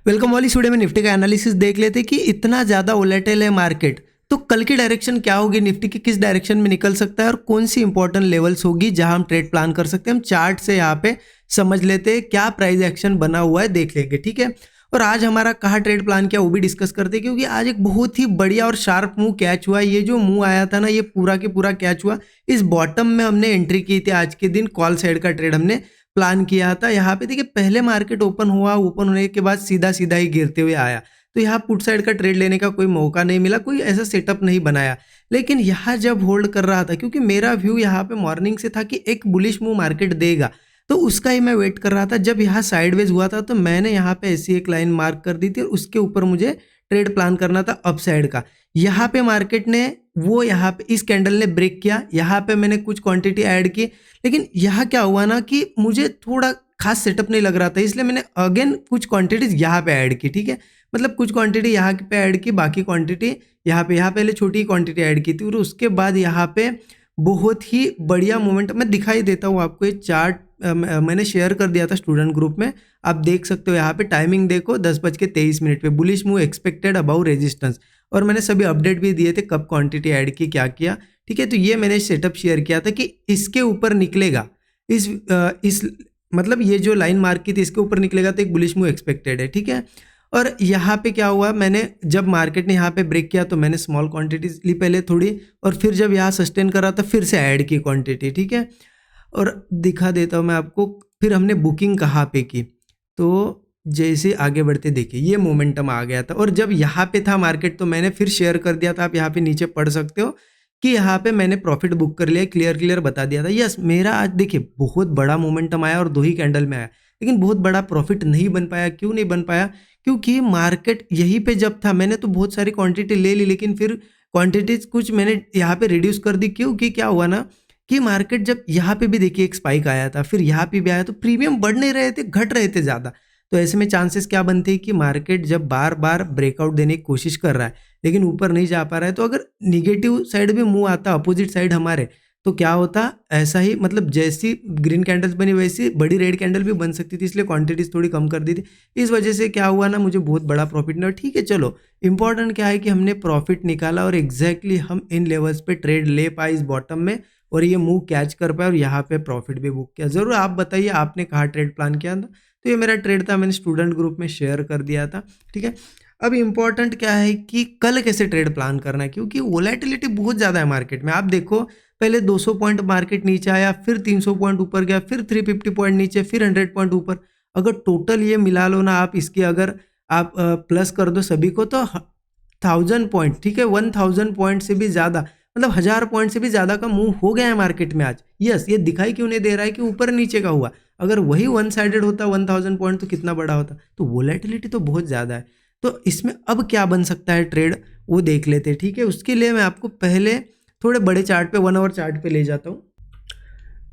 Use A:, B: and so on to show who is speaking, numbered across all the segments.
A: Welcome वाली video में Nifty का एनालिसिस देख लेते कि इतना ज़्यादा वोलेटाइल है मार्केट, तो कल की डायरेक्शन क्या होगी, निफ्टी की किस डायरेक्शन में निकल सकता है और कौन सी इंपॉर्टेंट लेवल्स होगी जहां हम ट्रेड प्लान कर सकते हैं। हम चार्ट से यहाँ पे समझ लेते हैं क्या प्राइस एक्शन बना हुआ है, देख लेंगे, ठीक है। और आज हमारा कहाँ ट्रेड प्लान किया वो भी डिस्कस करते हैं, क्योंकि आज एक बहुत ही बढ़िया और शार्प मूव कैच हुआ। ये जो मूव आया था ना, ये पूरा के पूरा कैच हुआ। इस बॉटम में हमने एंट्री की थी, आज के दिन कॉल साइड का ट्रेड हमने प्लान किया था। यहाँ पे देखिए पहले मार्केट ओपन हुआ, ओपन होने के बाद सीधा सीधा ही गिरते हुए आया, तो यहाँ पुट साइड का ट्रेड लेने का कोई मौका नहीं मिला, कोई ऐसा सेटअप नहीं बनाया। लेकिन यहाँ जब होल्ड कर रहा था, क्योंकि मेरा व्यू यहाँ पे मॉर्निंग से था कि एक बुलिश मूव मार्केट देगा, तो उसका ही मैं वेट कर रहा था। जब यहाँ साइडवेज हुआ था तो मैंने यहाँ पे ऐसी एक लाइन मार्क कर दी थी और उसके ऊपर मुझे ट्रेड प्लान करना था अप साइड का। यहाँ पे मार्केट ने वो यहाँ पे इस कैंडल ने ब्रेक किया, यहाँ पे मैंने कुछ क्वांटिटी ऐड की, लेकिन यहाँ क्या हुआ ना कि मुझे थोड़ा खास सेटअप नहीं लग रहा था, इसलिए मैंने अगेन कुछ क्वांटिटीज यहाँ पे ऐड की, ठीक है। मतलब कुछ क्वांटिटी यहाँ पे ऐड की, बाकी क्वांटिटी यहाँ पहले छोटी क्वांटिटी ऐड की थी। और उसके बाद यहाँ पे बहुत ही बढ़िया मोमेंट मैं दिखाई देता हूँ आपको। ये चार्ट मैंने शेयर कर दिया था स्टूडेंट ग्रुप में, आप देख सकते हो। यहाँ पे टाइमिंग देखो 10:23 पे bullish move expected about resistance, और मैंने सभी अपडेट भी दिए थे कब क्वांटिटी ऐड की, क्या किया, ठीक है। तो ये मैंने सेटअप शेयर किया था कि इसके ऊपर निकलेगा, इस मतलब ये जो लाइन मार्क की थी इसके ऊपर निकलेगा तो एक बुलिश मूव एक्सपेक्टेड है, ठीक है। और यहाँ पे क्या हुआ, मैंने जब मार्केट ने यहाँ पे ब्रेक किया तो मैंने स्मॉल क्वांटिटीज ली पहले थोड़ी, और फिर जब यहाँ सस्टेन करा था फिर से ऐड की क्वांटिटी, ठीक है। और दिखा देता हूँ मैं आपको, फिर हमने बुकिंग कहाँ पे की। तो जैसे आगे बढ़ते देखिए ये मोमेंटम आ गया था, और जब यहाँ पे था मार्केट तो मैंने फिर शेयर कर दिया था, आप यहाँ पे नीचे पढ़ सकते हो कि यहाँ पे मैंने प्रॉफिट बुक कर लिया, क्लियर बता दिया था। यस, मेरा आज देखिए बहुत बड़ा मोमेंटम आया और 2 ही कैंडल में आया, लेकिन बहुत बड़ा प्रॉफिट नहीं बन पाया। क्यों नहीं बन पाया? क्योंकि मार्केट यहीं पे जब था मैंने तो बहुत सारी क्वांटिटी ले ली, लेकिन फिर क्वांटिटीज कुछ मैंने यहाँ पे रिड्यूस कर दी। क्योंकि क्या हुआ ना कि मार्केट जब यहाँ पे भी देखिए एक स्पाइक आया था, फिर यहाँ पे भी आया, तो प्रीमियम बढ़ नहीं रहे थे, घट रहे थे ज़्यादा। तो ऐसे में चांसेस क्या बनते हैं कि मार्केट जब बार बार ब्रेकआउट देने की कोशिश कर रहा है लेकिन ऊपर नहीं जा पा रहा है, तो अगर निगेटिव साइड भी मूव आता अपोजिट साइड हमारे, तो क्या होता, ऐसा ही मतलब जैसी ग्रीन कैंडल्स बनी वैसी बड़ी रेड कैंडल भी बन सकती थी, इसलिए क्वांटिटीज थोड़ी कम कर दी थी। इस वजह से क्या हुआ ना, मुझे बहुत बड़ा प्रॉफिट नहीं हुआ, ठीक है। चलो, इंपॉर्टेंट क्या है कि हमने प्रॉफिट निकाला और एग्जैक्टली हम इन लेवल्स पे ट्रेड ले पाए इस बॉटम में, और ये मूव कैच कर पाए और यहाँ पे प्रॉफिट भी बुक किया। ज़रूर आप बताइए आपने कहाँ ट्रेड प्लान किया था। तो ये मेरा ट्रेड था, मैंने स्टूडेंट ग्रुप में शेयर कर दिया था, ठीक है। अब इम्पॉर्टेंट क्या है कि कल कैसे ट्रेड प्लान करना है, क्योंकि वोलेटिलिटी बहुत ज़्यादा है मार्केट में। आप देखो पहले 200 पॉइंट मार्केट नीचे आया, फिर 300 पॉइंट ऊपर गया, फिर 350 पॉइंट नीचे, फिर 100 पॉइंट ऊपर। अगर टोटल ये मिला लो ना आप, इसकी अगर आप प्लस कर दो सभी को, तो 1000 पॉइंट, ठीक है, 1000 पॉइंट से भी ज़्यादा, मतलब 1000 पॉइंट से भी ज़्यादा का मूव हो गया है मार्केट में आज। यस, ये दिखाई क्यों नहीं दे रहा है कि ऊपर नीचे का हुआ। अगर वही वन साइडेड होता 1000 पॉइंट तो कितना बड़ा होता। तो वोलेटिलिटी तो बहुत ज़्यादा है। तो इसमें अब क्या बन सकता है ट्रेड, वो देख लेते हैं, ठीक है। उसके लिए मैं आपको पहले थोड़े बड़े चार्ट पे 1 आवर चार्ट पे ले जाता हूँ।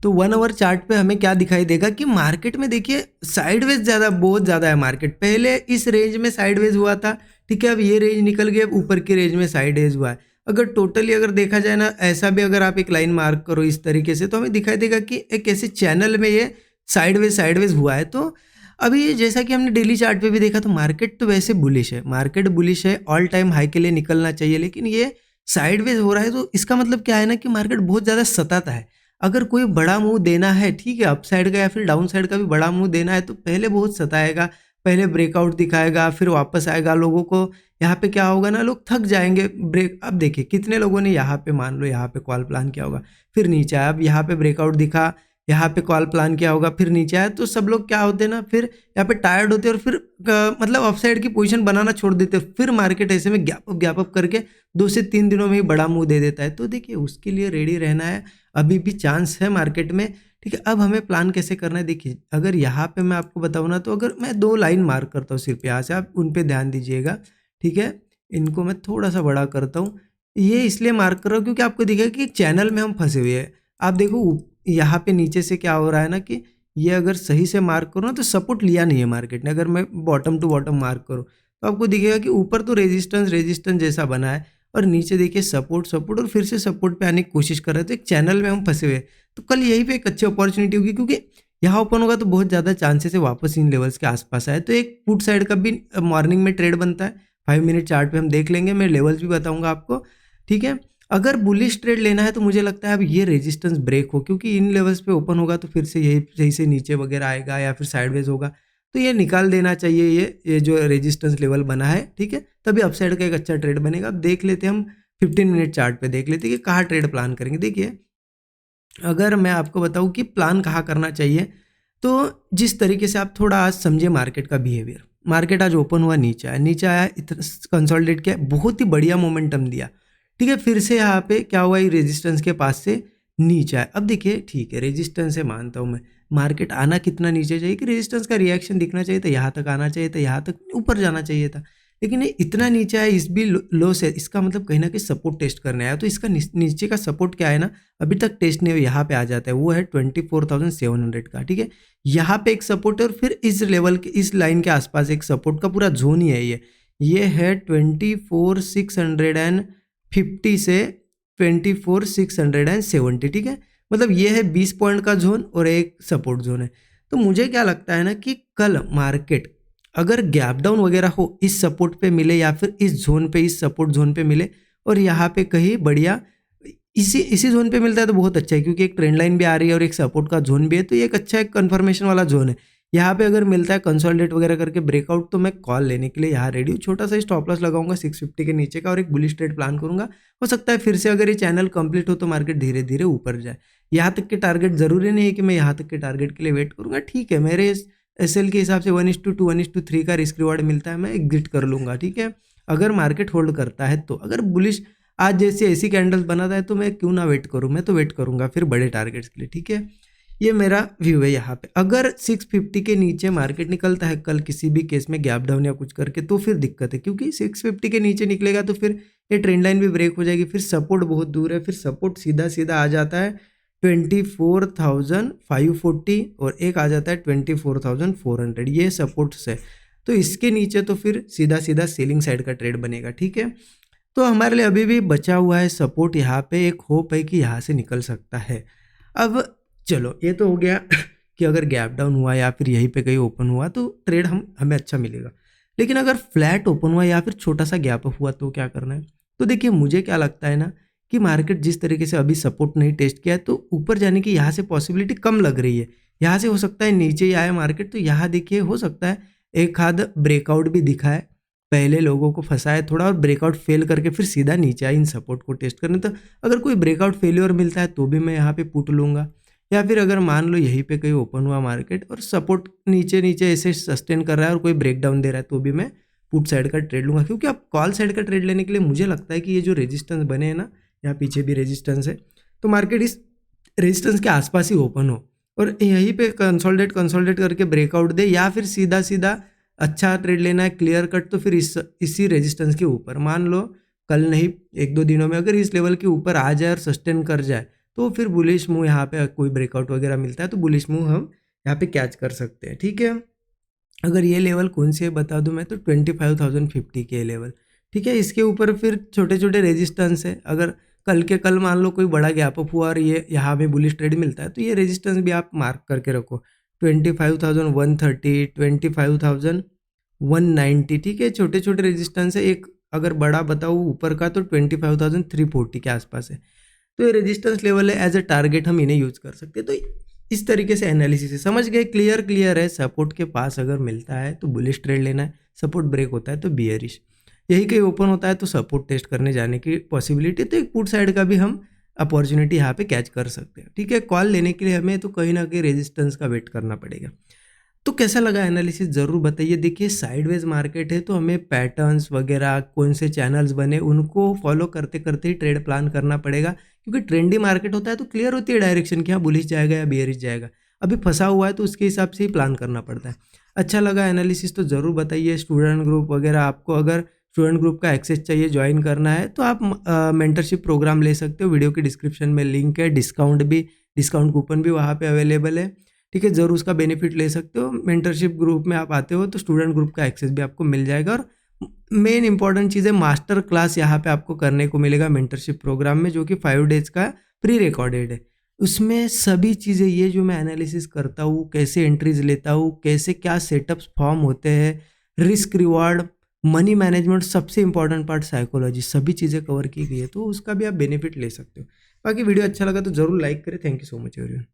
A: तो 1 आवर चार्ट पे हमें क्या दिखाई देगा कि मार्केट में देखिए साइडवेज बहुत ज़्यादा है मार्केट। पहले इस रेंज में साइडवेज हुआ था, ठीक है, अब ये रेंज निकल गया, ऊपर की रेंज में साइडवेज हुआ है। अगर टोटली अगर देखा जाए ना, ऐसा भी अगर आप एक लाइन मार्क करो इस तरीके से, तो हमें दिखाई देगा कि एक ऐसे चैनल में ये साइडवेज हुआ है। तो अभी जैसा कि हमने डेली चार्ट पे भी देखा, तो मार्केट तो वैसे बुलिश है, मार्केट बुलिश है, ऑल टाइम हाई के लिए निकलना चाहिए, लेकिन ये साइडवेज हो रहा है। तो इसका मतलब क्या है ना कि मार्केट बहुत ज़्यादा सताता है। अगर कोई बड़ा मूव देना है, ठीक है, अप साइड का या फिर डाउन साइड का भी बड़ा मूव देना है, तो पहले बहुत सताएगा, पहले ब्रेकआउट दिखाएगा, फिर वापस आएगा। लोगों को यहाँ पे क्या होगा ना, लोग थक जाएंगे ब्रेक। अब देखिए कितने लोगों ने यहाँ पे मान लो यहाँ पे कॉल प्लान किया होगा, फिर नीचे आया, अब यहाँ पे ब्रेकआउट दिखा, यहाँ पे कॉल प्लान किया होगा, फिर नीचे आया, तो सब लोग क्या होते हैं ना, फिर यहाँ पे टायर्ड होते हैं और फिर मतलब अप साइड की पोजीशन बनाना छोड़ देते हैं। फिर मार्केट ऐसे में गैप अप करके 2 से 3 दिनों में ही बड़ा मूव दे देता है। तो देखिए उसके लिए रेडी रहना है, अभी भी चांस है मार्केट में, ठीक है। अब हमें प्लान कैसे करना है, देखिए अगर यहाँ पे मैं आपको बताऊँ ना, तो अगर मैं 2 लाइन मार्क करता हूँ सिर्फ यहाँ से, आप उन पे ध्यान दीजिएगा, ठीक है। इनको मैं थोड़ा सा बड़ा करता हूँ, ये इसलिए मार्क कर रहा हूँ क्योंकि आपको दिखेगा कि एक चैनल में हम फंसे हुए हैं। आप देखो यहाँ पे नीचे से क्या हो रहा है ना कि ये अगर सही से मार्क करो ना, तो सपोर्ट लिया नहीं है मार्केट ने। अगर मैं बॉटम टू बॉटम मार्क करूँ तो आपको दिखेगा कि ऊपर तो रेजिस्टेंस जैसा बना है, और नीचे देखिए सपोर्ट और फिर से सपोर्ट पे आने की कोशिश कर रहे हैं। तो एक चैनल में हम फंसे हुए हैं। तो कल यहीं पे एक अच्छी अपॉर्चुनिटी होगी, क्योंकि यहाँ ओपन होगा तो बहुत ज़्यादा चांसेस है वापस इन लेवल्स के आसपास आए। तो एक पुट साइड का भी मॉर्निंग में ट्रेड बनता है, 5 मिनट चार्ट पे हम देख लेंगे, मैं लेवल्स भी बताऊंगा आपको, ठीक है। अगर बुलिश ट्रेड लेना है तो मुझे लगता है अब ये रेजिस्टेंस ब्रेक हो, क्योंकि इन लेवल्स पे ओपन होगा तो फिर से यही से नीचे वगैरह आएगा या फिर साइडवेज होगा, तो ये निकाल देना चाहिए ये जो रेजिस्टेंस लेवल बना है, ठीक है। तभी अपसाइड का एक अच्छा ट्रेड बनेगा। अब देख लेते हैं हम 15 मिनट चार्ट पे देख लेते हैं कि कहाँ ट्रेड प्लान करेंगे। देखिए अगर मैं आपको बताऊं कि प्लान कहाँ करना चाहिए, तो जिस तरीके से आप थोड़ा आज समझे मार्केट का बिहेवियर, मार्केट आज ओपन हुआ नीचे आया इतना कंसोलिडेट किया, बहुत ही बढ़िया मोमेंटम दिया, ठीक है। फिर से यहाँ पे क्या हुआ, ये रेजिस्टेंस के पास से नीचे आया। अब देखिए ठीक है, रेजिस्टेंस से मानता हूँ मैं, मार्केट आना कितना नीचे चाहिए कि रेजिस्टेंस का रिएक्शन दिखना चाहिए था, यहाँ तक आना चाहिए था, यहाँ तक ऊपर जाना चाहिए था, लेकिन ये इतना नीचे आया, इस भी लो से, इसका मतलब कहीं ना कहीं सपोर्ट टेस्ट करने आया। तो इसका नीचे का सपोर्ट क्या है ना, अभी तक टेस्ट नहीं हुआ, यहाँ पे आ जाता है, वो है 24,700 का, ठीक है। यहाँ पे एक सपोर्ट है और फिर इस लेवल के, इस लाइन के आसपास एक सपोर्ट का पूरा जोन ही है ये है 24,650 से 24,670, ठीक है। मतलब ये है 20 पॉइंट का जोन और एक सपोर्ट जोन है। तो मुझे क्या लगता है ना कि कल मार्केट अगर गैप डाउन वगैरह हो, इस सपोर्ट पे मिले या फिर इस जोन पे, इस सपोर्ट जोन पे मिले और यहाँ पे कहीं बढ़िया इसी जोन पे मिलता है तो बहुत अच्छा है, क्योंकि एक ट्रेंड लाइन भी आ रही है और एक सपोर्ट का जोन भी है, तो ये एक अच्छा एक कन्फर्मेशन वाला जोन है। यहाँ पे अगर मिलता है कंसोलिडेट वगैरह करके ब्रेकआउट, तो मैं कॉल लेने के लिए यहाँ रेडी हूँ। छोटा सा स्टॉप लॉस लगाऊंगा 650 के नीचे का और एक बुलिश ट्रेड प्लान करूंगा। हो सकता है फिर से अगर ये चैनल कंप्लीट हो तो मार्केट धीरे धीरे ऊपर जाए। यहाँ तक के टारगेट जरूरी नहीं है कि मैं यहाँ तक के टारगेट के लिए वेट करूंगा, ठीक है। मेरे एसएल के हिसाब से 1:2 1:3 का रिस्क रिवार्ड मिलता है, मैं एग्जिट कर लूंगा, ठीक है। अगर मार्केट होल्ड करता है तो, अगर बुलिश आज जैसे ऐसी कैंडल्स बनाता है तो मैं क्यों ना वेट करूं, मैं तो वेट करूंगा फिर बड़े टारगेट्स के लिए, ठीक है। ये मेरा व्यू है यहाँ पे। अगर 650 के नीचे मार्केट निकलता है कल किसी भी केस में गैप डाउन या कुछ करके, तो फिर दिक्कत है, क्योंकि 650 के नीचे निकलेगा तो फिर ये ट्रेंड लाइन भी ब्रेक हो जाएगी, फिर सपोर्ट बहुत दूर है, फिर सपोर्ट सीधा सीधा आ जाता है 24,540 और एक आ जाता है 24,400, ये सपोर्ट्स है। तो इसके नीचे तो फिर सीधा सीधा सेलिंग साइड का ट्रेड बनेगा, ठीक है। तो हमारे लिए अभी भी बचा हुआ है सपोर्ट, यहाँ पे एक होप है कि यहाँ से निकल सकता है। अब चलो ये तो हो गया कि अगर गैप डाउन हुआ या फिर यहीं पे कहीं ओपन हुआ तो ट्रेड हमें अच्छा मिलेगा, लेकिन अगर फ्लैट ओपन हुआ या फिर छोटा सा गैप अप हुआ तो क्या करना है। तो देखिए मुझे क्या लगता है ना कि मार्केट जिस तरीके से अभी सपोर्ट नहीं टेस्ट किया है, तो ऊपर जाने की यहाँ से पॉसिबिलिटी कम लग रही है। यहाँ से हो सकता है नीचे ही आए मार्केट, तो यहाँ देखिए हो सकता है एक आध ब्रेकआउट भी दिखा है, पहले लोगों को फंसाया थोड़ा और ब्रेकआउट फेल करके फिर सीधा नीचे आए इन सपोर्ट को टेस्ट करने। तो अगर कोई ब्रेकआउट फेलियर मिलता है तो भी मैं यहाँ पे पुट लूँगा, या फिर अगर मान लो यहीं पे कहीं ओपन हुआ मार्केट और सपोर्ट नीचे नीचे ऐसे सस्टेन कर रहा है और कोई ब्रेक डाउन दे रहा है, तो भी मैं पुट साइड का ट्रेड लूँगा। क्योंकि अब कॉल साइड का ट्रेड लेने के लिए मुझे लगता है कि ये जो रेजिस्टेंस बने हैं ना, यहाँ पीछे भी रेजिस्टेंस है, तो मार्केट इस रेजिस्टेंस के आसपास ही ओपन हो और यहीं पे कंसोलिडेट करके ब्रेकआउट दे, या फिर सीधा सीधा अच्छा ट्रेड लेना है क्लियर कट, तो फिर इसी रेजिस्टेंस के ऊपर मान लो कल नहीं 1-2 दिनों में अगर इस लेवल के ऊपर आ जाए और सस्टेन कर जाए, तो फिर बुलिश मूव यहाँ पे कोई ब्रेकआउट वगैरह मिलता है तो बुलिश मूव हम यहाँ पे कैच कर सकते हैं, ठीक है। अगर ये लेवल कौन से बता दूं मैं, तो 25,050 के लेवल, ठीक है। इसके ऊपर फिर छोटे छोटे रेजिस्टेंस है, अगर कल मान लो कोई बड़ा गैप अप हुआ और ये यहाँ पे बुलिश ट्रेड मिलता है, तो ये रेजिस्टेंस भी आप मार्क करके रखो 25,130 25,190, ठीक है। छोटे छोटे रेजिस्टेंस है, एक अगर बड़ा बताऊँ ऊपर का तो 25,340 के आसपास है, तो ये रेजिस्टेंस लेवल है, एज अ टारगेट हम इन्हें यूज कर सकते हैं। तो इस तरीके से एनालिसिस है, समझ गए, क्लियर है। सपोर्ट के पास अगर मिलता है तो बुलिश ट्रेड लेना है, सपोर्ट ब्रेक होता है तो बियरिश, यही कहीं ओपन होता है तो सपोर्ट टेस्ट करने जाने की पॉसिबिलिटी, तो एक पुट साइड का भी हम अपॉर्चुनिटी यहाँ पे कैच कर सकते हैं, ठीक है। कॉल लेने के लिए हमें तो कहीं ना कहीं रेजिस्टेंस का वेट करना पड़ेगा। तो कैसा लगा एनालिसिस ज़रूर बताइए। देखिए साइडवेज मार्केट है तो हमें पैटर्न्स वगैरह कौन से चैनल्स बने उनको फॉलो करते करते ही ट्रेड प्लान करना पड़ेगा, क्योंकि ट्रेंडी मार्केट होता है तो क्लियर होती है डायरेक्शन कि हाँ बुलिश जाएगा या बियरिश जाएगा। अभी फंसा हुआ है तो उसके हिसाब से ही प्लान करना पड़ता है। अच्छा लगा एनालिसिस तो ज़रूर बताइए। स्टूडेंट ग्रुप वगैरह, आपको अगर स्टूडेंट ग्रुप का एक्सेस चाहिए, ज्वाइन करना है, तो आप मेंटरशिप प्रोग्राम ले सकते हो। वीडियो के डिस्क्रिप्शन में लिंक है, डिस्काउंट कूपन भी वहाँ पे अवेलेबल है, ठीक है। ज़रूर उसका बेनिफिट ले सकते हो। मेंटरशिप ग्रुप में आप आते हो तो स्टूडेंट ग्रुप का एक्सेस भी आपको मिल जाएगा, और मेन इंपॉर्टेंट चीज़ है मास्टर क्लास यहाँ पे आपको करने को मिलेगा मेंटरशिप प्रोग्राम में, जो कि 5 डेज का प्री रिकॉर्डेड है। उसमें सभी चीज़ें, ये जो मैं एनालिसिस करता हूँ, कैसे एंट्रीज लेता हूँ, कैसे क्या सेटअप्स फॉर्म होते हैं, रिस्क रिवॉर्ड, मनी मैनेजमेंट, सबसे इंपॉर्टेंट पार्ट साइकोलॉजी, सभी चीज़ें कवर की गई है, तो उसका भी आप बेनिफिट ले सकते हो। बाकी वीडियो अच्छा लगा तो ज़रूर लाइक करें। Thank you so much everyone.